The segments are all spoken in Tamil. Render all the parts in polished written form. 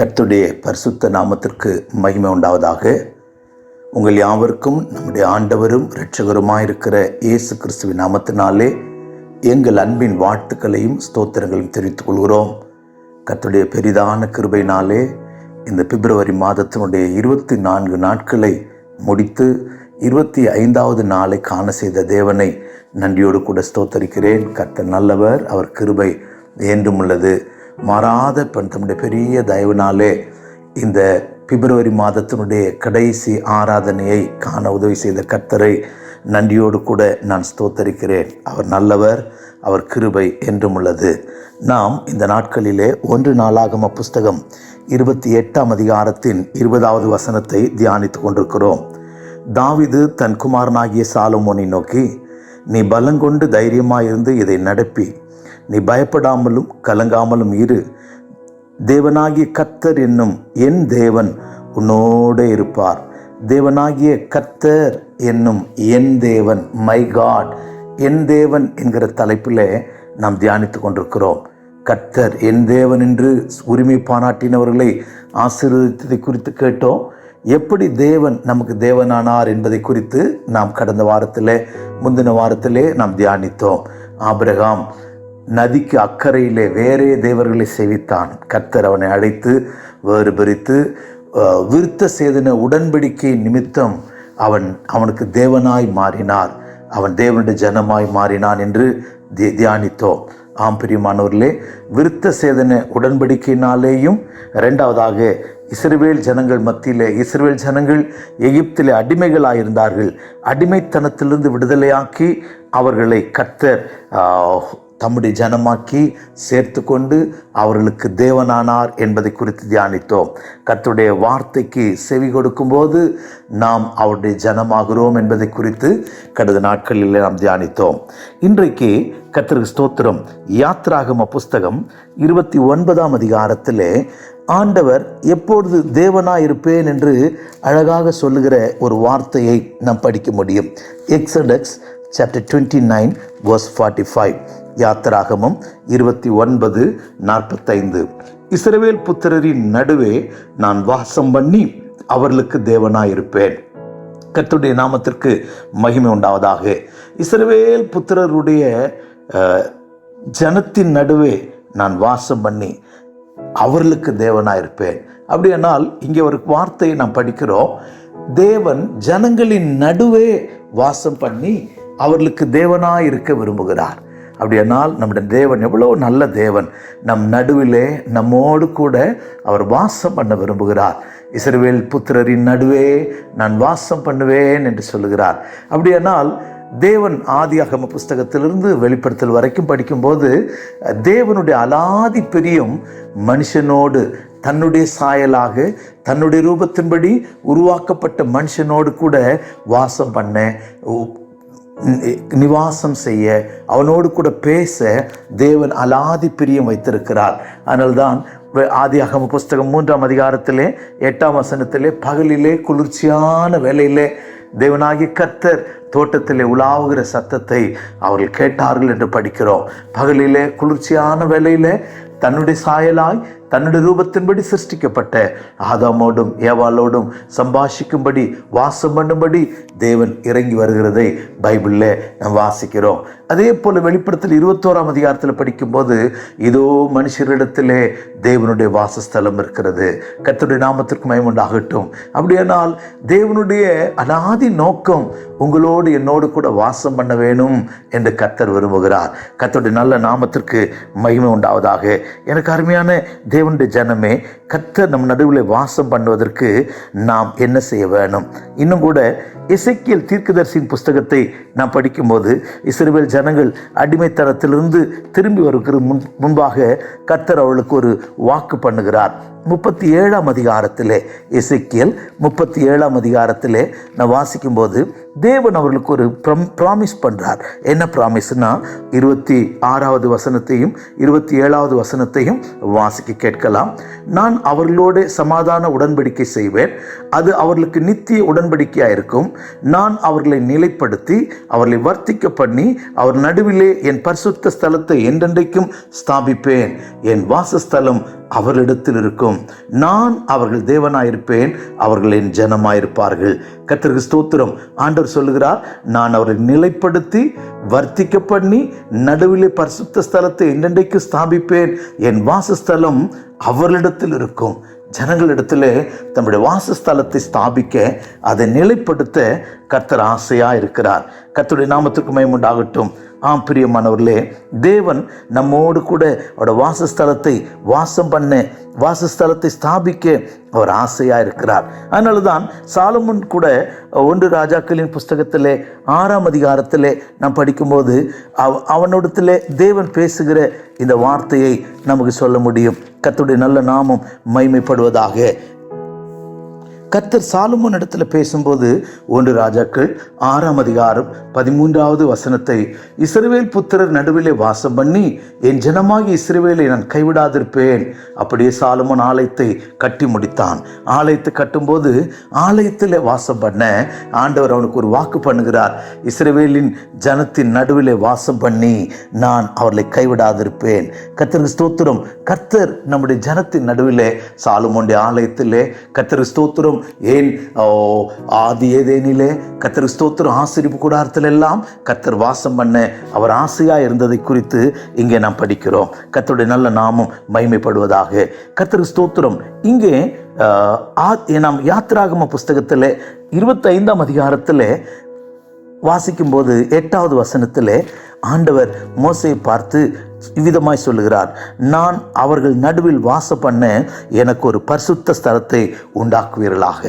கர்த்தருடைய பரிசுத்த நாமத்திற்கு மகிமை உண்டாவதாக. உங்கள் யாவருக்கும் நம்முடைய ஆண்டவரும் இரட்சகருமாயிருக்கிற இயேசு கிறிஸ்துவின் நாமத்தினாலே எங்கள் அன்பின் வாழ்த்துக்களையும் ஸ்தோத்திரங்களையும் தெரிவித்துக் கொள்கிறோம். கர்த்தருடைய பெரிதான கிருபையினாலே இந்த பிப்ரவரி மாதத்தினுடைய 24 நாட்களை முடித்து 25வது நாளை காண செய்த தேவனை நன்றியோடு கூட ஸ்தோத்தரிக்கிறேன். கர்த்தர் நல்லவர், அவர் கிருபை என்றும் உள்ளது. மாறாத தம்முடைய பெரிய தயவினாலே இந்த பிப்ரவரி மாதத்தினுடைய கடைசி ஆராதனையை காண உதவி செய்த கர்த்தரை நன்றியோடு கூட நான் ஸ்தோத்தரிக்கிறேன். அவர் நல்லவர், அவர் கிருபை என்றும் உள்ளது. நாம் இந்த நாட்களிலே 1 நாளாகம புஸ்தகம் 28ஆம் அதிகாரத்தின் 20வது வசனத்தை தியானித்து கொண்டிருக்கிறோம். தாவீது தன் குமாரனாகிய சாலமோனை நோக்கி, நீ பலங்கொண்டு தைரியமாயிருந்து இதை நடப்பி, நீ பயப்படாமலும் கலங்காமலும் இரு. தேவனாகிய கர்த்தர் என்னும் என் தேவன் உன்னோடு இருப்பார். தேவனாகிய கர்த்தர் என்னும் என் தேவன், மை காட், என் தேவன் என்கிற தலைப்பில் நாம் தியானித்து கொண்டிருக்கிறோம். கர்த்தர் என் தேவன் என்று உரிமை பாராட்டினவர்களை ஆசீர்வதித்ததை குறித்து கேட்டோம். எப்படி தேவன் நமக்கு தேவனானார் என்பதை குறித்து நாம் கடந்த வாரத்திலே முந்தின வாரத்திலே நாம் தியானித்தோம். ஆபிரகாம் நதிக்கு அக்கறையிலே வேறே தேவர்களை சேவித்தான். கர்த்தர் அவனை அழைத்து வேறு பிரித்து விருத்த சேதன உடன்படிக்கை நிமித்தம் அவனுக்கு தேவனாய் மாறினார். அவன் தேவனுடைய ஜனமாய் மாறினான் என்று தியானித்தோம். ஆம் பிரியமானவர்களே, விருத்த சேதன உடன்படிக்கையினாலேயும் இரண்டாவதாக இஸ்ரவேல் ஜனங்கள் மத்தியிலே, இஸ்ரவேல் ஜனங்கள் எகிப்திலே அடிமைகளாயிருந்தார்கள். அடிமைத்தனத்திலிருந்து விடுதலையாக்கி அவர்களை கர்த்தர் தம்முடைய ஜனமாக்கி சேர்த்து கொண்டு அவர்களுக்கு தேவனானார் என்பதை குறித்து தியானித்தோம். கர்த்தருடைய வார்த்தைக்கு செவி கொடுக்கும்போது நாம் அவருடைய ஜனமாகிறோம் என்பதை குறித்து கடந்த நாட்களில் நாம் தியானித்தோம். இன்றைக்கு கர்த்தருக்கு ஸ்தோத்திரம், யாத்ராகம புஸ்தகம் 29ஆம் அதிகாரத்திலே ஆண்டவர் எப்பொழுது தேவனாயிருப்பேன் என்று அழகாக சொல்லுகிற ஒரு வார்த்தையை நாம் படிக்க முடியும். Exodus chapter 29 verse 45. யாத்திராகமம் 29:45. இஸ்ரவேல் புத்திரரின் நடுவே நான் வாசம் பண்ணி அவர்களுக்கு தேவனாயிருப்பேன். கர்த்தருடைய நாமத்திற்கு மகிமை உண்டாவதாக. இஸ்ரவேல் புத்திரருடைய ஜனத்தின் நடுவே நான் வாசம் பண்ணி அவர்களுக்கு தேவனாயிருப்பேன். அப்படியானால் இங்கே ஒரு வார்த்தையை நாம் படிக்கிறோம். தேவன் ஜனங்களின் நடுவே வாசம் பண்ணி அவர்களுக்கு தேவனாய் இருக்க விரும்புகிறார். அப்படியானால் நம்முடைய தேவன் எவ்வளோ நல்ல தேவன். நம் நடுவிலே நம்மோடு கூட அவர் வாசம் பண்ண விரும்புகிறார். இஸ்ரவேல் புத்திரரின் நடுவே நான் வாசம் பண்ணுவேன் என்று சொல்லுகிறார். அப்படியானால் தேவன் ஆதியாகம புஸ்தகத்திலிருந்து வெளிப்படுத்தல் வரைக்கும் படிக்கும்போது தேவனுடைய அலாதி பிரியம் மனுஷனோடு, தன்னுடைய சாயலாக தன்னுடைய ரூபத்தின்படி உருவாக்கப்பட்ட மனுஷனோடு கூட வாசம் பண்ண, நிவாசம் செய்ய, அவனோடு கூட பேச தேவன் அலாதி பிரியம் வைத்திருக்கிறார். அதனால்தான் ஆதியாகம புஸ்தகம் 3ஆம் அதிகாரத்திலே 8ஆம் வசனத்திலே பகலிலே குளிர்ச்சியான வேளையிலே தேவனாகிய கர்த்தர் தோட்டத்திலே உலாவுகிற சத்தத்தை அவர்கள் கேட்டார்கள் என்று படிக்கிறோம். பகலிலே குளிர்ச்சியான வேளையிலே தன்னுடைய சாயலாய் தன்னுடைய ரூபத்தின்படி சிருஷ்டிக்கப்பட்ட ஆதாமோடும் ஏவாளோடும் சம்பாஷிக்கும்படி வாசம் பண்ணும்படி தேவன் இறங்கி வருகிறதை பைபிளில் நாம் வாசிக்கிறோம். அதே போல வெளிப்படுத்தல் 21ஆம் அதிகாரத்தில் படிக்கும்போது இதோ மனுஷரிடத்திலே தேவனுடைய வாசஸ்தலம் இருக்கிறது. கர்த்தருடைய நாமத்திற்கு மகிமை உண்டாகட்டும். அப்படியானால் தேவனுடைய அலாதி நோக்கம் உங்களோடு என்னோடு கூட வாசம் பண்ண வேணும் என்று கர்த்தர் விரும்புகிறார். கர்த்தருடைய நல்ல நாமத்திற்கு மகிமை உண்டாவதாக. எனக்கு அருமையான தேவனுடைய ஜனமே, கர்த்தர் நம் நடுவில் வாசம் பண்ணுவதற்கு நாம் என்ன செய்ய வேணும்? இன்னும் கூட எசேக்கியேல் தீர்க்கதரிசியின் புஸ்தகத்தை நாம் படிக்கும்போது இஸ்ரவேல் ஜனங்கள் அடிமைத்தனத்திலிருந்து திரும்பி வருகிற முன்பாக கர்த்தர் அவளுக்கு ஒரு வாக்கு பண்ணுகிறார். 37ஆம் அதிகாரத்திலே, எசேக்கியேல் 37ஆம் அதிகாரத்திலே நான் வாசிக்கும்போது தேவன் அவர்களுக்கு ஒரு ப்ராமிஸ் பண்ணுறார். என்ன ப்ராமிஸ்னா 26வது வசனத்தையும் 27வது வசனத்தையும் வாசிக்க கேட்கலாம். நான் அவர்களோடு சமாதான உடன்படிக்கை செய்வேன், அது அவர்களுக்கு நித்திய உடன்படிக்கையாக இருக்கும். நான் அவர்களை நிலைப்படுத்தி அவர்களை வர்த்திக்க பண்ணி அவர் நடுவிலே என் பரிசுத்த ஸ்தலத்தை என்றென்றைக்கும் ஸ்தாபிப்பேன். என் வாசஸ்தலம் அவரிடத்தில் இருக்கும். இருக்கும். நான் அவர்கள் தேவனாயிருப்பேன், அவர்கள் என் ஜனமாயிருப்பார்கள். கர்த்தருக்கு ஸ்தோத்திரம். ஆண்டவர் சொல்லுகிறார், நான் அவரை நிலைப்படுத்தி வர்த்திக்க பண்ணி நடுவிலே பரிசுத்த ஸ்தலத்தை என்றென்றைக்கு ஸ்தாபிப்பேன். என் வாசஸ்தலம் அவர்களிடத்தில் இருக்கும். ஜனங்களிடத்திலே தம்முடைய வாசஸ்தலத்தை ஸ்தாபிக்க, அதை நிலைப்படுத்த கர்த்தர் ஆசையா இருக்கிறார். கர்த்தருடைய நாமத்திற்கு மகிமை உண்டாகட்டும். பிரியமானவர்களே, தேவன் நம்மோடு கூட அவருடைய வாசஸ்தலத்தை வாசம் பண்ண, வாசஸ்தலத்தை ஸ்தாபிக்க அவர் ஆசையா இருக்கிறார். அதனாலதான் சாலமோன் கூட 1 ராஜாக்களின் புஸ்தகத்திலே 6ஆம் அதிகாரத்திலே நாம் படிக்கும்போது அவனிடத்திலே தேவன் பேசுகிற இந்த வார்த்தையை நமக்கு சொல்ல முடியும். கர்த்தருடைய நல்ல நாமம் மகிமைப்படுவதாக. கர்த்தர் சாலமோன் இடத்துல பேசும்போது 1 ராஜாக்கள் 6ஆம் அதிகாரம் 13வது வசனத்தை, இஸ்ரவேல் புத்திரர் நடுவிலே வாசம் பண்ணி என் ஜனமாகி இஸ்ரவேலை நான் கைவிடாதிருப்பேன். அப்படியே சாலமோன் ஆலயத்தை கட்டி முடித்தான். ஆலயத்தை கட்டும்போது ஆலயத்தில் வாசம் பண்ண ஆண்டவர் அவனுக்கு ஒரு வாக்கு பண்ணுகிறார். இஸ்ரவேலின் ஜனத்தின் நடுவிலே வாசம் பண்ணி நான் அவர்களை கைவிடாதிருப்பேன். கர்த்தருக்கு ஸ்தோத்திரம். கர்த்தர் நம்முடைய ஜனத்தின் நடுவிலே சாலமோனுடைய ஆலயத்திலே, கர்த்தருக்கு ஸ்தோத்திரம், ஏன் ஆதி ஏதேனிலே கர்த்தருக்கு ஸ்தோத்திரம், ஆசரிப்பு கூடாரத்தில் எல்லாம் கர்த்தர் வாசம் பண்ண அவர் ஆசையா இருந்ததை குறித்து இங்கே நாம் படிக்கிறோம். கர்த்தருடைய நல்ல நாமம் மகிமைப்படுவதாக. கர்த்தருக்கு ஸ்தோத்திரம். இங்கே நாம் யாத்திராகம புஸ்தகத்தில் 25ஆம் அதிகாரத்தில் வாசிக்கும் போது 8வது வசனத்தில் ஆண்டவர் மோசேயை பார்த்து இவ்விதமாய் சொல்லுகிறார், நான் அவர்கள் நடுவில் வாசம் பண்ண எனக்கு ஒரு பரிசுத்த ஸ்தலத்தை உண்டாக்குவீர்களாக.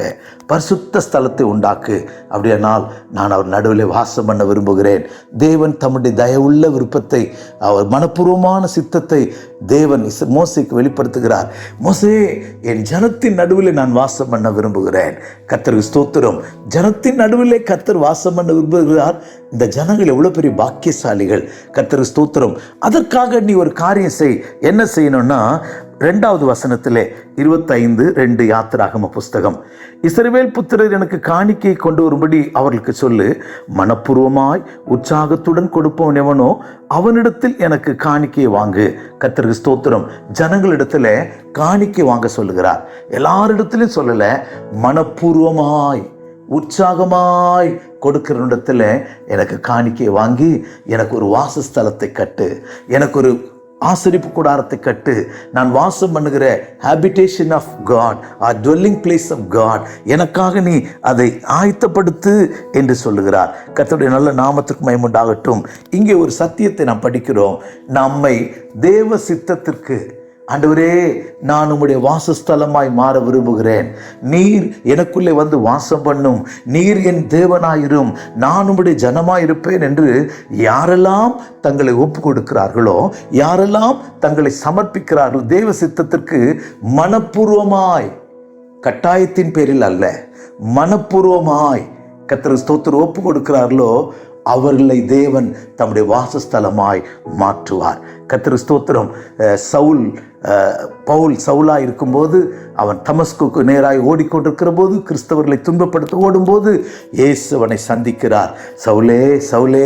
பரிசுத்த ஸ்தலத்தை உண்டாக்கு. அப்படியானால் நான் அவர் நடுவில் வாசம் பண்ண விரும்புகிறேன். தேவன் தம்முடைய தயவுள்ள விருப்பத்தை, அவர் மனப்பூர்வமான சித்தத்தை தேவன் மோசேக்கு வெளிப்படுத்துகிறார். மோசே, என் ஜனத்தின் நடுவில் நான் வாசம் பண்ண விரும்புகிறேன். கர்த்தருக்கு ஸ்தோத்திரம். ஜனத்தின் நடுவிலே கர்த்தர் வாசம் பண்ண விரும்புகிறார். இந்த ஜனங்கள் எவ்வளவு பெரிய பாக்கியசாலிகள். கர்த்தருக்கு ஸ்தோத்திரம். அதற்காக நீ ஒரு காரியம் செய். என்ன செய்யணும்னா 2வது வசனத்திலே 25:2 யாத்திராகம புஸ்தகம், இஸ்ரவேல் புத்திரர் எனக்கு காணிக்கையை கொண்டு வரும்படி அவர்களுக்கு சொல்லு. மனப்பூர்வமாய் உற்சாகத்துடன் கொடுப்பவன் எவனோ அவனிடத்தில் எனக்கு காணிக்கையை வாங்கு. கர்த்தருக்கு ஸ்தோத்திரம். ஜனங்களிடத்துல காணிக்கை வாங்க சொல்லுகிறார். எல்லாரிடத்திலும் சொல்லல, மனப்பூர்வமாய் உற்சாகமாய் கொடுக்கிற இடத்துல எனக்கு காணிக்கை வாங்கி எனக்கு ஒரு வாசஸ்தலத்தை கட்டு, எனக்கு ஒரு ஆசரிப்பு கூடாரத்தை கட்டு, நான் வாசம் பண்ணுகிற habitation of God, dwelling place of God, எனக்காக நீ அதை ஆயத்தப்படுத்து என்று சொல்லுகிறார். கர்த்தருடைய நல்ல நாமத்திற்கு மகிமை உண்டாகட்டும். இங்கே ஒரு சத்தியத்தை நாம் படிக்கிறோம். நம்மை தேவ சித்தத்திற்கு, ஆண்டவரே, நான் உம்முடைய வாசஸ்தலமாய் மாற விரும்புகிறேன், நீர் எனக்குள்ளே வந்து வாசம் பண்ணும், நீர் என் தேவனாயிரும், நான் உம்முடைய ஜனமாயிருப்பேன் என்று யாரெல்லாம் தங்களை ஒப்பு கொடுக்கிறார்களோ, யாரெல்லாம் தங்களை சமர்ப்பிக்கிறார்களோ, தேவ சித்தத்திற்கு மனப்பூர்வமாய், கட்டாயத்தின் பேரில் அல்ல, மனப்பூர்வமாய் கர்த்தருக்கு ஸ்தோத்திரம் ஒப்பு கொடுக்கிறார்களோ அவர்களை தேவன் தம்முடைய வாசஸ்தலமாய் மாற்றுவார். கர்த்தருக்கு ஸ்தோத்திரம். பவுல் சவுலா இருக்கும்போது அவன் தமஸ்குக்கு நேராய் ஓடிக்கொண்டிருக்கிற போது, கிறிஸ்தவர்களை துன்பப்படுத்த ஓடும்போது இயேசு அவனை சந்திக்கிறார். சவுலே சவுலே,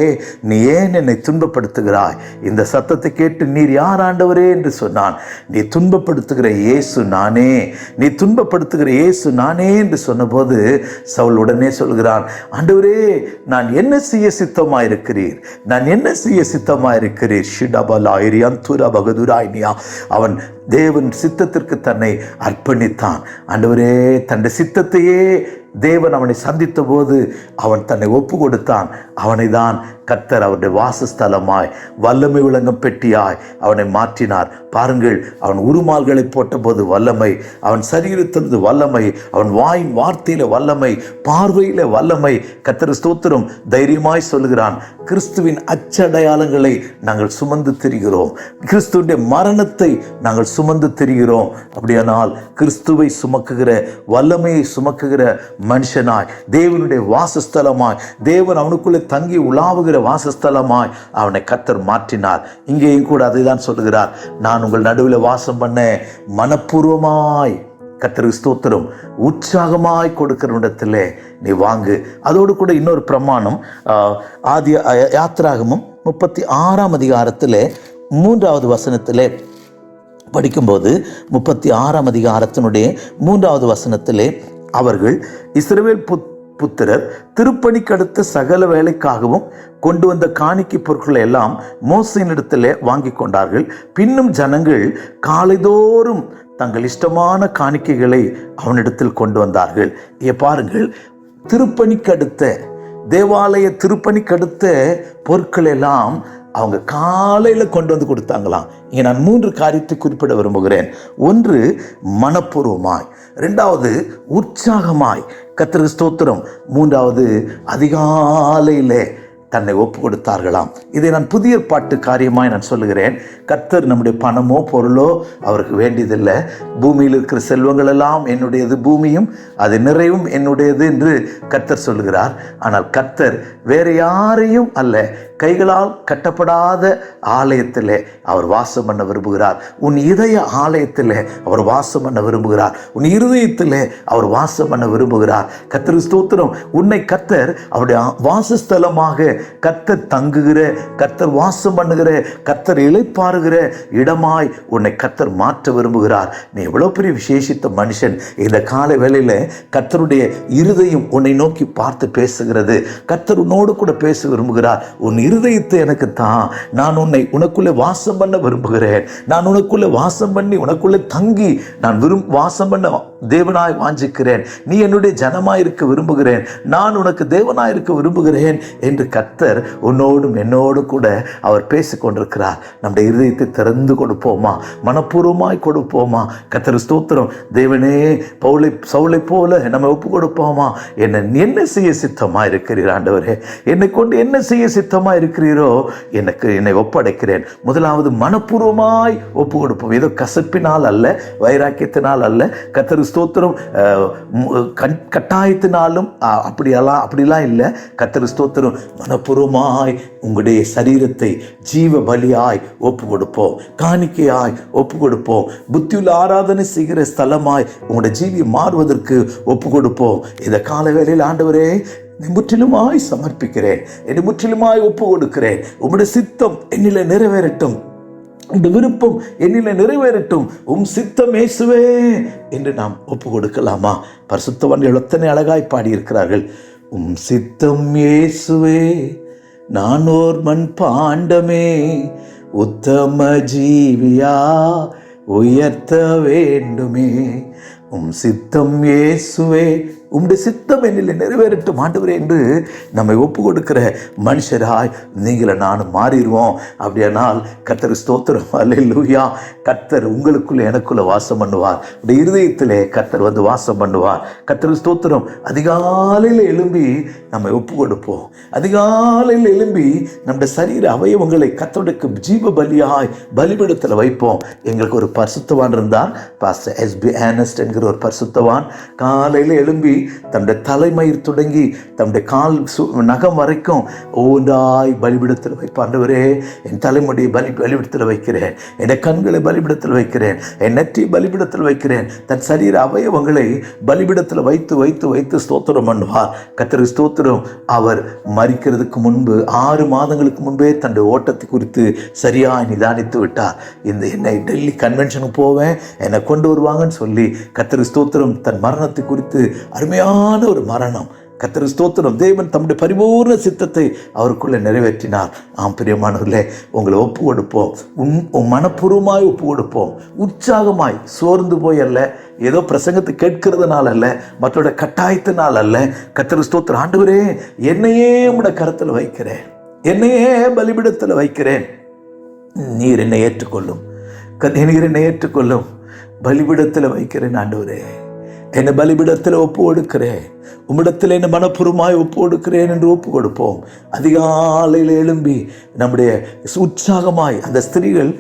நீ ஏன் என்னை துன்பப்படுத்துகிறாய்? இந்த சத்தத்தை கேட்டு நீர் யார் ஆண்டவரே என்று சொன்னான். நீ துன்பப்படுத்துகிற இயேசு நானே, நீ துன்பப்படுத்துகிற இயேசு நானே என்று சொன்னபோது சவுல் உடனே சொல்கிறான், ஆண்டவரே, நான் என்ன செய்ய சித்தமாயிருக்கிறீர்? நான் என்ன செய்ய சித்தமாயிருக்கிறீர்? அவன் தேவன் சித்தத்திற்கு தன்னை அர்ப்பணித்தான். ஆண்டவரே, தன்னுடைய சித்தத்தையே தேவன் அவனை சந்தித்த போது அவன் தன்னை ஒப்பு கொடுத்தான். அவனை தான் கர்த்தர் அவருடைய வாசஸ்தலமாய், வல்லமை விளங்கும் பெட்டியாய் அவனை மாற்றினார். பாருங்கள், அவன் உருமால்களை போட்ட போது வல்லமை, அவன் சரீரத்திலிருந்து வல்லமை, அவன் வாயின் வார்த்தையில வல்லமை, பார்வையில வல்லமை. கர்த்தர் ஸ்தோத்திரம். தைரியமாய் சொல்லுகிறான், கிறிஸ்துவின் அச்சடையாளங்களை நாங்கள் சுமந்து திரிகிறோம், கிறிஸ்துவின் மரணத்தை நாங்கள் சுமந்து திரிகிறோம். அப்படியானால் கிறிஸ்துவை சுமக்குகிற, வல்லமையை சுமக்குகிற மனுஷனாய், தேவனுடைய வாசஸ்தலமாய், தேவன் அவனுக்குள்ளே தங்கி உலாவுகிற வாசஸ்தலமாய் அவனை கர்த்தர் மாற்றினார். இங்கேயும் கூட அதை தான் சொல்லுகிறார், நான் உங்கள் நடுவில் வாசம் பண்ண மனப்பூர்வமாய், கர்த்தருக்கு ஸ்தோத்திரம், உற்சாகமாய் கொடுக்கிற இடத்திலே நீ வாங்கு. அதோடு கூட இன்னொரு பிரமாணம், ஆதி யாத்திராகமம் 36ஆம் அதிகாரத்திலே 3வது வசனத்திலே படிக்கும்போது 36ஆம் அதிகாரத்தினுடைய 3வது வசனத்திலே அவர்கள் இஸ்ரவேல் புத்திரர் திருப்பணிக்கடுத்த சகல வேலைக்காகவும் கொண்டு வந்த காணிக்கை பொருட்களை எல்லாம் மோசேயினிடத்திலே வாங்கி கொண்டார்கள். பின்னும் ஜனங்கள் காலைதோறும் தங்கள் இஷ்டமான காணிக்கைகளை அவனிடத்தில் கொண்டு வந்தார்கள். பாருங்கள், திருப்பணிக்கடுத்த தேவாலய திருப்பணிக்கடுத்த பொருட்கள் எல்லாம் அவங்க காலையில் கொண்டு வந்து கொடுத்தாங்களாம். இங்கே நான் 3 காரியத்தை குறிப்பிட விரும்புகிறேன். ஒன்று, மனப்பூர்வமாய்; 2வது, உற்சாகமாய் கர்த்தருக்கு ஸ்தோத்திரம்; 3வது, அதிகாலையிலே தன்னை ஒப்பு கொடுத்தார்களாம். இதை நான் புதிய பாட்டு காரியமாய் நான் சொல்லுகிறேன். கர்த்தர் நம்முடைய பணமோ பொருளோ அவருக்கு வேண்டியதில்லை. பூமியில் இருக்கிற செல்வங்கள் எல்லாம் என்னுடையது, பூமியும் அது நிறைவும் என்னுடையது என்று கர்த்தர் சொல்லுகிறார். ஆனால் கர்த்தர் வேற யாரையும் அல்ல, கைகளால் கட்டப்படாத ஆலயத்திலே அவர் வாசம் பண்ண விரும்புகிறார். உன் இதய ஆலயத்திலே அவர் வாசம் பண்ண விரும்புகிறார். உன் இருதயத்திலே அவர் வாசம் பண்ண விரும்புகிறார். கர்த்தருக்கு ஸ்தோத்திரம். உன்னை கர்த்தர் அவருடைய வாசஸ்தலமாக, கர்த்தர் தங்குகிற, கர்த்தர் வாசம் பண்ணுகிற, கர்த்தர் இளைப்பாறுகிற இடமாய் உன்னை கர்த்தர் மாற்ற விரும்புகிறார். நீ எவ்வளவு பெரிய விசேஷித்த மனுஷன்! இந்த காலை வேளையில கர்த்தருடைய இருதயம் உன்னை நோக்கி பார்த்து பேசுகிறது. கர்த்தர் உன்னோடு கூட பேச விரும்புகிறார். உன் இருதயத்தை எனக்கு தான், நான் உனக்குள்ளே வாசம் பண்ண விரும்புகிறேன். நான் உனக்குள்ளே வாசம் பண்ணி உனக்குள்ளே தங்கி நான் வாசம் பண்ண தேவனாய் வாஞ்சிக்கிறேன். நீ என்னுடைய ஜனமாய் இருக்க விரும்புகிறேன். நான் உனக்கு தேவனாய் இருக்க விரும்புகிறேன் என்று கர்த்தர் உன்னோடும் என்னோடு கூட அவர் பேசிக் கொண்டிருக்கிறார். நம்முடைய இருதயத்தை திறந்து கொடுப்போமா? மனப்பூர்வமாய் கொடுப்போமா? கர்த்தர் ஸ்தோத்திரம். தேவனே, சவுலை போல நம்ம ஒப்பு கொடுப்போமா? என்ன செய்ய சித்தமா இருக்கிறீர் ஆண்டவரே? என்னை கொண்டு என்ன செய்ய சித்தமா இருக்கிறீரோ என்னை ஒப்படைக்கிறேன். முதலாவது, மனப்பூர்வமாய் ஒப்பு கொடுப்போம். ஏதோ கசப்பினால் அல்ல, வைராக்கியத்தினால் அல்ல, கர்த்தர் ஸ்தோத்திரம், கட்டாயத்தினாலும் அப்படிலாம் இல்லை. கர்த்தர் ஸ்தோத்திரம், மனப்பூர்வமாய் உங்களுடைய சரீரத்தை ஜீவ பலியாய் ஒப்பு கொடுப்போம், காணிக்கையாய் ஒப்பு கொடுப்போம், புத்தியுள்ள ஆராதனை செய்கிற ஸ்தலமாய் உங்களுடைய ஜீவியம் மாறுவதற்கு ஒப்பு கொடுப்போம். இந்த கால வேளையில் ஆண்டவரே, முற்றிலுமாய் சமர்ப்பிக்கிறேன், என்னை முற்றிலுமாய் ஒப்பு கொடுக்கிறேன். உம்முடைய சித்தம் என்னில நிறைவேறட்டும், உம்முடைய விருப்பம் என்னில நிறைவேறட்டும், சித்தம் இயேசுவே என்று நாம் ஒப்பு கொடுக்கலாமா? பரிசுத்தவான்கள் எத்தனை அழகாய் பாடியிருக்கிறார்கள். சித்தம் இயேசுவே, நான் ஓர் மண் பாண்டமே, உத்தம ஜீவியா உயர்த்த வேண்டுமே. சித்தம் இயேசுவே, உம்முடைய சித்தம் என்னில் நிறைவேறட்டும் ஆண்டவரே என்று நம்மை ஒப்பு கொடுக்கிற மனுஷராய் நீங்கள நானும் மாறிடுவோம். அப்படியானால் கர்த்தர் ஸ்தோத்திரம், அல்லேலூயா. கர்த்தர் உங்களுக்குள்ள எனக்குள்ள வாசம் பண்ணுவார். உடைய இருதயத்திலே கர்த்தர் வந்து வாசம் பண்ணுவார். கர்த்தர் ஸ்தோத்திரம். அதிகாலையில் எழும்பி நம்மை ஒப்பு கொடுப்போம். அதிகாலையில் எழும்பி நம்முடைய சரீர அவயவங்களை கர்த்தருக்கு ஜீவ பலியாய் பலிபீடத்தில் வைப்போம். எங்களுக்கு ஒரு பரிசுத்தவான் இருந்தார், பாஸ்டர் எஸ்பி ஆனஸ்ட் என்கிற ஒரு பரிசுத்தவான். காலையில் எழும்பி தன்னுடைய தலைமயிர் தொடங்கி தன்னுடைய கால் நகம் வரைக்கும் ஒவ்வொன்றாய் பலிபீடத்தில் வைப்பார். ஆண்டவரே, என் தலைமுடியை பலிபீடத்தில் வைக்கிறேன், என் கண்களை பலிபீடத்தில் வைக்கிறேன், என் நெற்றியை பலிபீடத்தில் வைக்கிறேன். தன் சரீர அவயவங்களை பலிபீடத்தில் வைத்து வைத்து வைத்து ஸ்தோத்திரம் பண்ணுவார். கர்த்தருக்கு ஸ்தோத்திரம். அவர் மரிக்கிறதுக்கு முன்பு 6 மாதங்களுக்கு முன்பே தன்னுடைய ஓட்டத்தை குறித்து சரியாக நிதானித்து விட்டார். என்னை டெல்லி கன்வென்ஷனுக்கு போவேன், என்னை கொண்டு வருவாங்கன்னு சொல்லி கர்த்தருக்கு ஸ்தோத்திரம். தன் மரணத்தை குறித்து அருமையான ஒரு மரணம். கர்த்தருக்கு ஸ்தோத்திரம். தேவன் தம்முடைய பரிபூர்ண சித்தத்தை அவருக்குள்ளே நிறைவேற்றினார். பிரியமானவர்களே, உங்களை ஒப்பு கொடுப்போம். மனப்பூர்வமாய் ஒப்பு கொடுப்போம். உற்சாகமாய், சோர்ந்து போய் அல்ல, ஏதோ பிரசங்கத்தை கேட்கிறதுனால அல்ல, மற்றோட கட்டாயத்தினால் அல்ல. கர்த்தருக்கு ஸ்தோத்திரம். ஆண்டவரே, என்னையே உம்முடைய கரத்தில் வைக்கிறேன், என்னையே பலிபீடத்தில் வைக்கிறேன். நீர் என்னை ஏற்றுக்கொள்ளும், நீர் என்னை ஏற்றுக்கொள்ளும். பலிபீடத்தில் வைக்கிறேன் ஆண்டவரே, என்னை பலிபீடத்தில் ஒப்பு கொடுக்கிறேன், உம்மிடத்தில் என்னை மனப்பூர்வமாய் ஒப்பு கொடுக்கிறேன் என்று ஒப்பு கொடுப்போம். அதிகாலையில் எழும்பி நம்முடைய உற்சாகமாய், அந்த ஸ்திரீகள்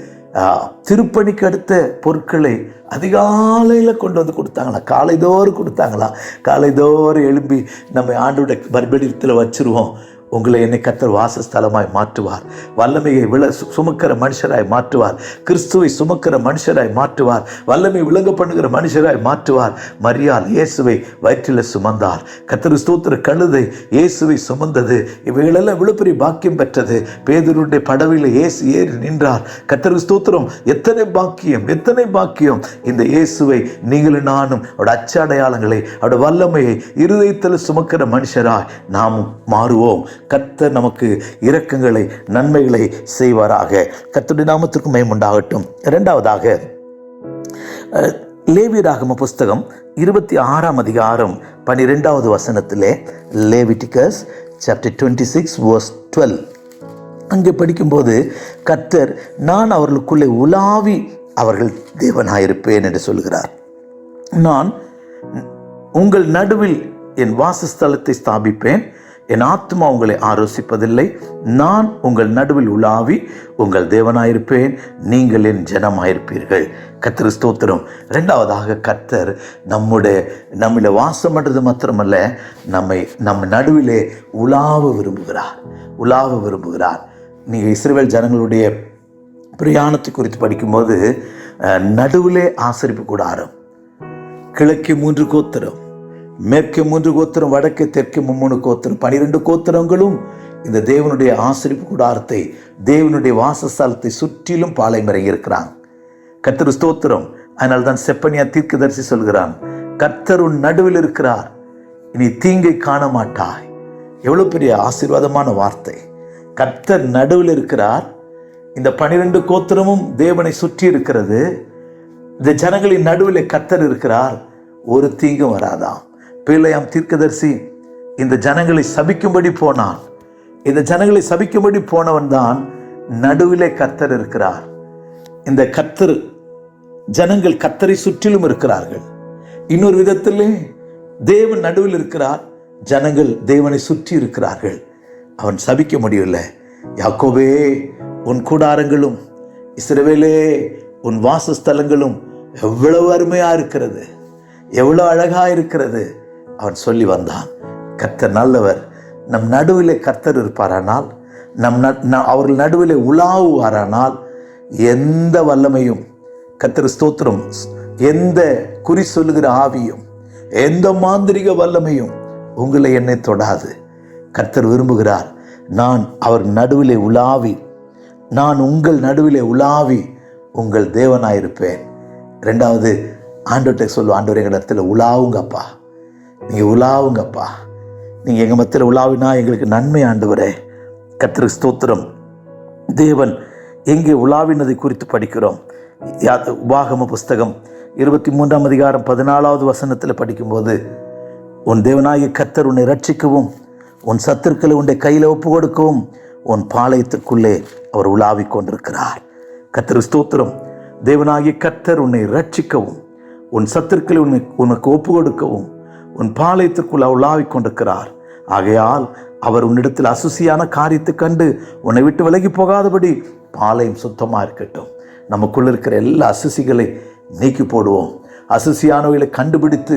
திருப்பணிக்கு அடுத்த பொருட்களை அதிகாலையில் கொண்டு வந்து கொடுத்தாங்களாம், காலைதோறும் கொடுத்தாங்களாம். காலைதோறும் எழும்பி நம்ம ஆண்டோட பலிபீடத்தில் வச்சுருவோம். உங்களை என்னை கர்த்தர் வாசஸ்தலமாய் மாற்றுவார். வல்லமையை சுமக்கிற மனுஷராய் மாற்றுவார். கிறிஸ்துவை சுமக்கிற மனுஷராய் மாற்றுவார். வல்லமை விளங்க பண்ணுகிற மனுஷராய் மாற்றுவார். மரியாள் இயேசுவை வயிற்றில் சுமந்தார். கர்த்தர் ஸ்தோத்திர கழுதை இயேசுவை சுமந்தது. இவைகளெல்லாம் விழுப்பெரிய பாக்கியம் பெற்றது. பேதுருடைய படவில இயேசு ஏறி நின்றார். கர்த்தர் ஸ்தோத்திரம். எத்தனை பாக்கியம், எத்தனை பாக்கியம்! இந்த இயேசுவை நீங்களும் நானும் அவருடைய அச்சடையாளங்களை, அவருடைய வல்லமையை இருதயத்தில் சுமக்கிற மனுஷராய் நாமும் மாறுவோம். கர்த்தர் நமக்கு இரக்கங்களை, நன்மைகளை செய்வாராக. கர்த்தருடைய நாமத்திற்கு மகிமை உண்டாகட்டும். இரண்டாவதாக, லேவியராகம புஸ்தகம் 26ஆம் அதிகாரம் 12வது வசனத்திலே, லேவிட்டிகஸ் சாப்டர் 26 verse 12, அங்கே படிக்கும்போது கர்த்தர் நான் அவர்களுக்குள்ளே உலாவி அவர்கள் தேவனாயிருப்பேன் என்று சொல்கிறார். நான் உங்கள் நடுவில் என் வாசஸ்தலத்தை ஸ்தாபிப்பேன். என் ஆத்மா உங்களை ஆலோசிப்பதில்லை. நான் உங்கள் நடுவில் உலாவி உங்கள் தேவனாயிருப்பேன். நீங்கள் என் ஜனமாயிருப்பீர்கள். கர்த்தர் ஸ்தோத்திரம். இரண்டாவதாக, கர்த்தர் நம்மள வாசம் பண்ணுறது மாத்திரமல்ல, நம்ம நடுவிலே உலாவ விரும்புகிறார். நீங்கள் இஸ்ரவேல் ஜனங்களுடைய பிரயாணத்தை குறித்து படிக்கும்போது, நடுவிலே ஆசரிப்பு கூடாரம், கிழக்கே 3 கோத்திரம், மேற்கே 3 கோத்திரம், வடக்கே தெற்கே 3 கோத்திரம், 12 கோத்திரங்களும் இந்த தேவனுடைய ஆசரிப்பு கூடாரத்தை, தேவனுடைய வாசஸ்தலத்தை சுற்றிலும் பாளையம் இறங்கி இருக்கிறாங்க. கர்த்தர் ஸ்தோத்திரம். அதனால தான் செப்பனியா தீர்க்கதரிசி சொல்கிறான், கர்த்தர் உன் நடுவில் இருக்கிறார், இனி தீங்கை காண மாட்டாய். எவ்வளவு பெரிய ஆசீர்வாதமான வார்த்தை! கர்த்தர் நடுவில் இருக்கிறார். இந்த 12 கோத்திரமும் தேவனை சுற்றி இருக்கிறது. இந்த ஜனங்களின் நடுவில் கர்த்தர் இருக்கிறார். ஒரு தீங்கும் வராதாம். பிலேயாம் தீர்க்கதரிசி இந்த ஜனங்களை சபிக்கும்படி போனான். இந்த ஜனங்களை சபிக்கும்படி போனவன் தான் நடுவிலே கர்த்தர் இருக்கிறார். இந்த கர்த்தர், ஜனங்கள் கர்த்தரை சுற்றிலும் இருக்கிறார்கள். இன்னொரு விதத்திலே தேவன் நடுவில் இருக்கிறார், ஜனங்கள் தேவனை சுற்றி இருக்கிறார்கள். அவன் சபிக்க முடியவில்லை. யாக்கோபே உன் கூடாரங்களும், இஸ்ரவேலே உன் வாசஸ்தலங்களும் எவ்வளவு அருமையா இருக்கிறது, எவ்வளவு அழகா இருக்கிறது அவன் சொல்லி வந்தான். கர்த்தர் நல்லவர். நம் நடுவிலே கர்த்தர் இருப்பாரானால், அவர்கள் நடுவிலே உலாவுவாரானால், எந்த வல்லமையும், கர்த்தர் ஸ்தோத்திரம், எந்த குறி சொல்லுகிற ஆவியும், எந்த மாந்திரிக வல்லமையும் உங்களை என்னை தொடாது. கர்த்தர் விரும்புகிறார், நான் அவர் நடுவிலே உலாவி, நான் உங்கள் நடுவிலே உலாவி உங்கள் தேவனாயிருப்பேன். ரெண்டாவது, ஆண்டவர்கிட்ட சொல்லுவோம், ஆண்டவர் எங்கள் இடத்துல உலாவுங்கப்பா, நீங்கள் உலாவுங்கப்பா, நீங்கள் எங்கள் மத்தியில் உலாவினா எங்களுக்கு நன்மை ஆண்டவரே. கர்த்தர் ஸ்தோத்திரம். தேவன் எங்கே உலாவினதை குறித்து படிக்கிறோம். உபாகம புஸ்தகம் 23ஆம் அதிகாரம் 14வது வசனத்தில் படிக்கும்போது, உன் தேவனாகிய கர்த்தர் உன்னை ரட்சிக்கவும், உன் சத்துருக்களை உன்னை கையில் ஒப்பு கொடுக்கவும் உன் பாளையத்திற்குள்ளே அவர் உலாவிக் கொண்டிருக்கிறார். கர்த்தர் ஸ்தோத்திரம். தேவனாகிய கர்த்தர் உன்னை ரட்சிக்கவும், உன் சத்துருக்களை உனக்கு ஒப்பு கொடுக்கவும் உன் பாளையத்திற்குள்ள உலாவிக் கொண்டிருக்கிறார். ஆகையால் அவர் உன்னிடத்தில் அசுசியான காரியத்தை கண்டு உன்னை விட்டு விலகி போகாதபடி பாளையம் சுத்தமாக இருக்கட்டும். நமக்குள்ள இருக்கிற எல்லா அசுசிகளை நீக்கி போடுவோம். அசுசியானவைகளை கண்டுபிடித்து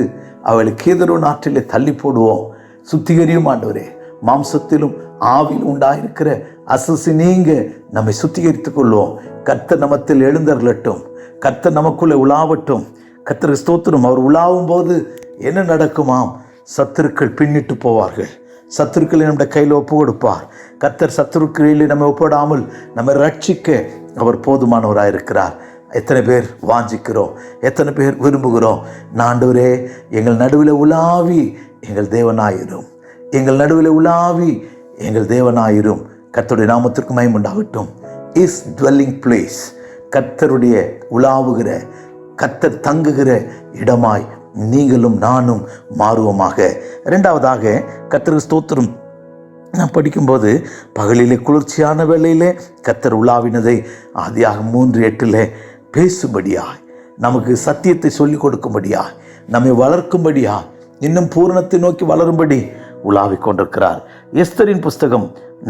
அவளை கேதரோ நாட்டிலே தள்ளி போடுவோம். சுத்திகரியும் ஆண்டவரே. மாம்சத்திலும் ஆவியில் உண்டாயிருக்கிற அசுசி நீங்க நம்மை சுத்திகரித்துக் கொள்வோம். கர்த்தர் நமத்தில் எழுந்தருளட்டும். கர்த்தர் நமக்குள்ளே உலாவட்டும். கர்த்தர் ஸ்தோத்திரம். அவர் உலாவும் போது என்ன நடக்குமாம்? சத்துருக்கள் பின்னிட்டு போவார்கள். சத்துருக்களை நம்முடைய கையில் ஒப்பு கொடுப்பார். கர்த்தர் சத்துருக்களில் நம்ம ஒப்பிடாமல் நம்ம ரட்சிக்க அவர் போதுமானவராக இருக்கிறார். எத்தனை பேர் வாஞ்சிக்கிறோம், எத்தனை பேர் விரும்புகிறோம்? ஆண்டவரே, எங்கள் நடுவில் உலாவி எங்கள் தேவனாயிரும், எங்கள் நடுவில் உலாவி எங்கள் தேவனாயிரும். கர்த்தருடைய நாமத்திற்கு மகிமை உண்டாகட்டும். இஸ் டுவெல்லிங் பிளேஸ், கர்த்தருடைய உலாவுகிற, கர்த்தர் தங்குகிற இடமாய் நீங்களும் நானும் மாறுவோமாக. இரண்டாவதாக, கர்த்தர் ஸ்தோத்திரம். நான் படிக்கும்போது, பகலிலே குளிர்ச்சியான வேளையிலே கர்த்தர் உலாவினதை ஆதியாகமம் 3:8 பேசும்படியாய், நமக்கு சத்தியத்தை சொல்லிக் கொடுக்கும்படியாய், நம்மை வளர்க்கும்படியாய், இன்னும் பூரணத்தை நோக்கி வளரும்படி உலாவிக் கொண்டிருக்கிறார். எஸ்தரின் புஸ்தகம்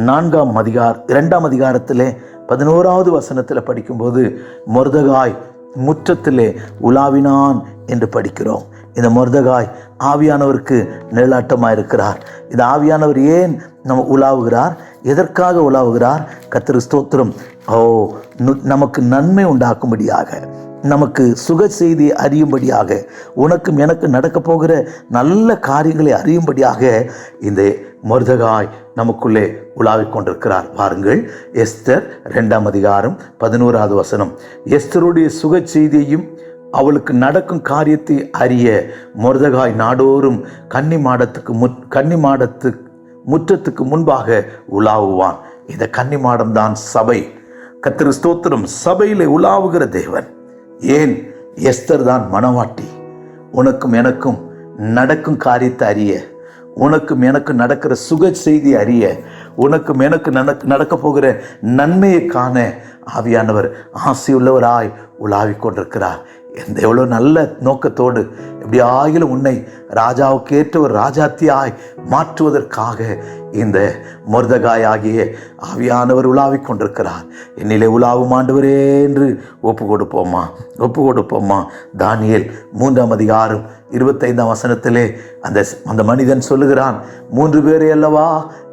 2ஆம் அதிகாரத்திலே 11வது வசனத்தில் படிக்கும்போது, மொர்தெகாய் முற்றத்திலே உலாவினான் என்று படிக்கிறோம். இந்த மொர்தெகாய் ஆவியானவருக்கு நிழலாட்டமாக இருக்கிறார். இந்த ஆவியானவர் ஏன் நம்ம உலாவுகிறார், எதற்காக உலாவுகிறார்? கர்த்தருக்கு ஸ்தோத்திரம். நமக்கு நன்மை உண்டாக்கும்படியாக, நமக்கு சுக செய்தி அறியும்படியாக, உனக்கும் எனக்கு நடக்க போகிற நல்ல காரியங்களை அறியும்படியாக இந்த மொர்தெகாய் நமக்குள்ளே உலாவிக் கொண்டிருக்கிறார். பாருங்கள், எஸ்தர் 2ஆம் அதிகாரம் 11வது வசனம். எஸ்தருடைய சுக செய்தியையும் அவளுக்கு நடக்கும் காரியத்தை அறிய மொர்தெகாய் நாடோறும் கன்னிமாடத்து முற்றத்துக்கு முன்பாக உலாவுவான். இந்த கன்னிமாடம் தான் சபை. கர்த்தருக்கு ஸ்தோத்திரம். சபையிலே உலாவுகிற தேவன். ஏன்? எஸ்தர் தான் மணவாட்டி. உனக்கும் எனக்கும் நடக்கும் காரியத்தை அறிய, உனக்கும் எனக்கு நடக்கிற சுக செய்தி அறிய, உனக்கும் எனக்கு நடக்க போகிற நன்மையை காண ஆவியானவர் ஆசையுள்ளவராய் உலாவிக் கொண்டிருக்கிறார். எவ்வளோ நல்ல நோக்கத்தோடு எப்படியாகிலும் உன்னை ராஜாவுக்கு ஏற்ற ஒரு ராஜாத்தியாய் மாற்றுவதற்காக இந்த மொர்தெகாய் ஆகிய ஆவியானவர் உலாவிக் கொண்டிருக்கிறார். என்னிலே உலாவும் ஆண்டவரே என்று ஒப்பு கொடுப்போமா. தானியேல் 3ஆம் அதிகாரம் 25ஆம் வசனத்திலே அந்த மனிதன் சொல்லுகிறான், 3 பேரை அல்லவா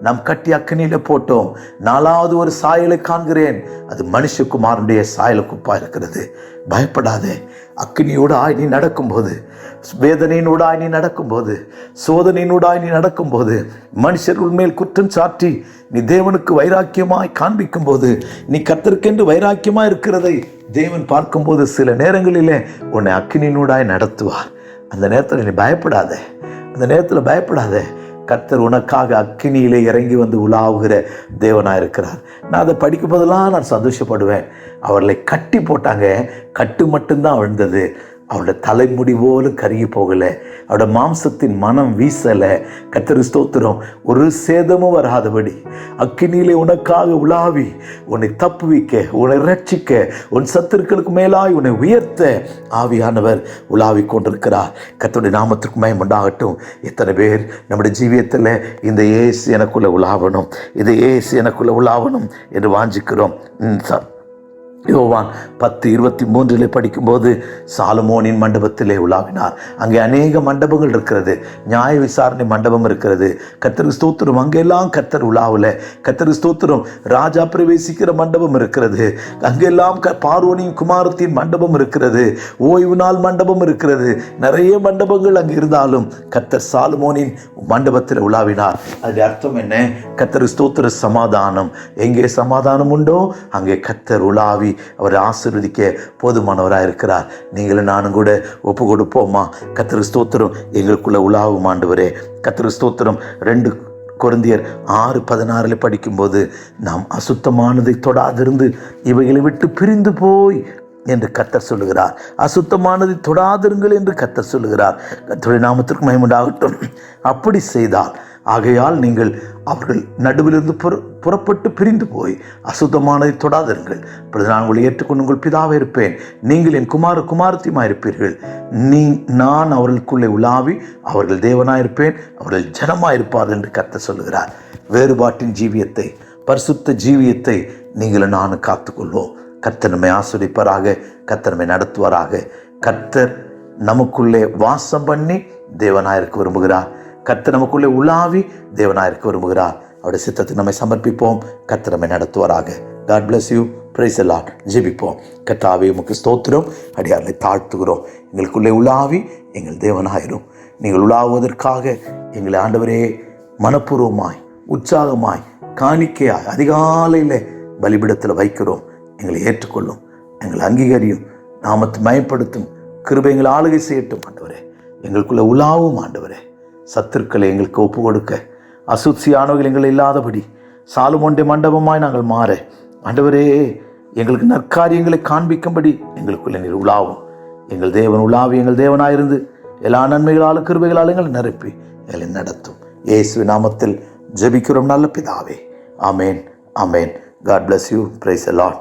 நாம் கட்டி அக்கினியில போட்டோம், 4வது ஒரு சாயலை காண்கிறேன், அது மனுஷகுமாரனுடைய சாயலுக்குப்பா இருக்கிறது. பயப்படாதே. அக்கினியோடாய் நீ நடக்கும்போது, வேதனையினூடாய் நீ நடக்கும்போது, சோதனையினூடாய் நீ நடக்கும்போது, மனுஷர்கள் மேல் குற்றம் சாட்டி நீ தேவனுக்கு வைராக்கியமாய் காண்பிக்கும் போது, நீ கர்த்தருக்கென்று வைராக்கியமாய் இருக்கிறதை தேவன் பார்க்கும்போது சில நேரங்களிலே உன்னை அக்கினியினூடாய் நடத்துவார். அந்த நேரத்தில் நீ பயப்படாத. கர்த்தர் உனக்காக அக்கினியிலே இறங்கி வந்து உலாவுகிற தேவனாக இருக்கிறார். நான் அதை படிக்கும் போதெல்லாம் நான் சந்தோஷப்படுவேன். அவர்களை கட்டி போட்டாங்க, கட்டு மட்டும்தான் விழுந்தது. அவரோட தலைமுடி போலும் கருகி போகலை, அவரோட மாம்சத்தின் மனம் வீசலை. கர்த்தருக்கு ஸ்தோத்திரம். ஒரு சேதமும் வராதபடி அக்கினியிலே உனக்காக உலாவி உன்னை தப்புவிக்க, உன்னை ரட்சிக்க, உன் சத்துருக்களுக்கு மேலாய் உன்னை உயர்த்த ஆவியானவர் உலாவிக் கொண்டிருக்கிறார். கர்த்தருடைய நாமத்திற்கு மகிமை உண்டாகட்டும். எத்தனை பேர் நம்முடைய ஜீவியத்தில் இந்த இயேசு எனக்குள்ள உலாவணும், இந்த இயேசு எனக்குள்ள உலாவணும் என்று வாஞ்சிக்கிறோம். யோவான் 10:23 படிக்கும்போது சாலமோனின் மண்டபத்திலே உலாவினார். அங்கே அநேக மண்டபங்கள் இருக்கிறது, நியாய விசாரணை மண்டபம் இருக்கிறது. கர்த்தருக்கு ஸ்தோத்திரம். அங்கெல்லாம் கர்த்தர் உலாவில். கர்த்தருக்கு ஸ்தோத்திரம். ராஜா பிரவேசிக்கிற மண்டபம் இருக்கிறது. அங்கெல்லாம் பார்வோனின் குமாரத்தின் மண்டபம் இருக்கிறது, ஓய்வு நாள் மண்டபம் இருக்கிறது. நிறைய மண்டபங்கள் அங்கே இருந்தாலும் கர்த்தர் சாலமோனின் மண்டபத்தில் உலாவினார். அதனுடைய அர்த்தம் என்ன? கர்த்தருக்கு ஸ்தோத்திர. சமாதானம். எங்கே சமாதானம் உண்டோ அங்கே கர்த்தர் உலாவி அவரை ஆசீர்வதிக்க போதுமானவராக இருக்கிறார். நீங்களும் நானும் கூட ஒப்பு கொடுப்போமா? கர்த்தருக்கு ஸ்தோத்திரம். எங்களுக்குள்ள உலாவும் ஆண்டவரே. கர்த்தருக்கு ஸ்தோத்திரம். 2 கொரிந்தியர் 6:16 படிக்கும்போது, நாம் அசுத்தமானதை தொடாதிருந்து இவைகளை விட்டு பிரிந்து போய் என்று கர்த்தர் சொல்லுகிறார். அசுத்தமானதை தொடாதிருங்கள் என்று கர்த்தர் சொல்லுகிறார். கர்த்தருடைய நாமத்திற்கு மகிமை உண்டாகட்டும். அப்படி செய்தால், ஆகையால் நீங்கள் அவர்கள் நடுவிலிருந்து புறப்பட்டு பிரிந்து போய் அசுத்தமானதை தொடாதிருங்கள். அப்பொழுது நான் உங்களை ஏற்றுக்கொண்டு உங்கள் பிதாவே இருப்பேன், நீங்கள் என் குமாரத்தியுமாய் இருப்பீர்கள். நான் அவர்களுக்குள்ளே உலாவி அவர்கள் தேவனாயிருப்பேன், அவர்கள் ஜனமாயிருப்பார்கள் என்று கர்த்தர் சொல்லுகிறார். வேறுபாட்டின் ஜீவியத்தை, பரிசுத்த ஜீவியத்தை நீங்களும் நானும் காத்துக்கொள்வோம். கர்த்தர் நம்மை ஆசீர்வதிப்பாராக. கர்த்தர் நம்மை நடத்துவாராக. கர்த்தர் நமக்குள்ளே வாசம் பண்ணி தேவனாயிருக்க விரும்புகிறார். கர்த்தர் நமக்குள்ளே உலாவி தேவனாயிருக்க விரும்புகிறார். அவருடைய சித்தத்தை நம்மை சமர்ப்பிப்போம். கர்த்தர் நம்மை நடத்துவாராக. God bless you. Praise the Lord. ஜெபிப்போம். கர்த்தாவே, உமக்கு ஸ்தோத்திரம். அடியார்களை தாழ்த்துகிறோம். எங்களுக்குள்ளே உலாவி எங்கள் தேவனாயிரும். நீங்கள் உலாவுவதற்காக எங்களை ஆண்டவரே மனப்பூர்வமாய், உற்சாகமாய், காணிக்கையாய் அதிகாலையில் பலிபீடத்தில் வைக்கிறோம். எங்களை ஏற்றுக்கொள்ளும், எங்களை அங்கீகரியும், நாமத்தை மயப்படுத்தும், கிருபை எங்களை ஆளுகை செய்யட்டும் ஆண்டவரே. எங்களுக்குள்ள உலாவும் ஆண்டவரே. சத்துருக்களை எங்களுக்கு ஒப்பு கொடுக்க, அசுசியானவர்கள் எங்கள் இல்லாதபடி சாலமோனுடைய மண்டபமாய் நாங்கள் மாற ஆண்டவரே, எங்களுக்கு நற்காரியங்களை காண்பிக்கும்படி எங்களுக்குள்ள நீர் உலாவும். எங்கள் தேவன் உலாவி எங்கள் தேவனாயிருந்து எல்லா நன்மைகளாலும் கிருபைகளாலும் எங்களை நிரப்பி எங்களை நடத்தும். இயேசு நாமத்தில் ஜெபிக்கிறோம் நல்ல பிதாவே. ஆமேன், ஆமேன். God bless you. Praise the Lord.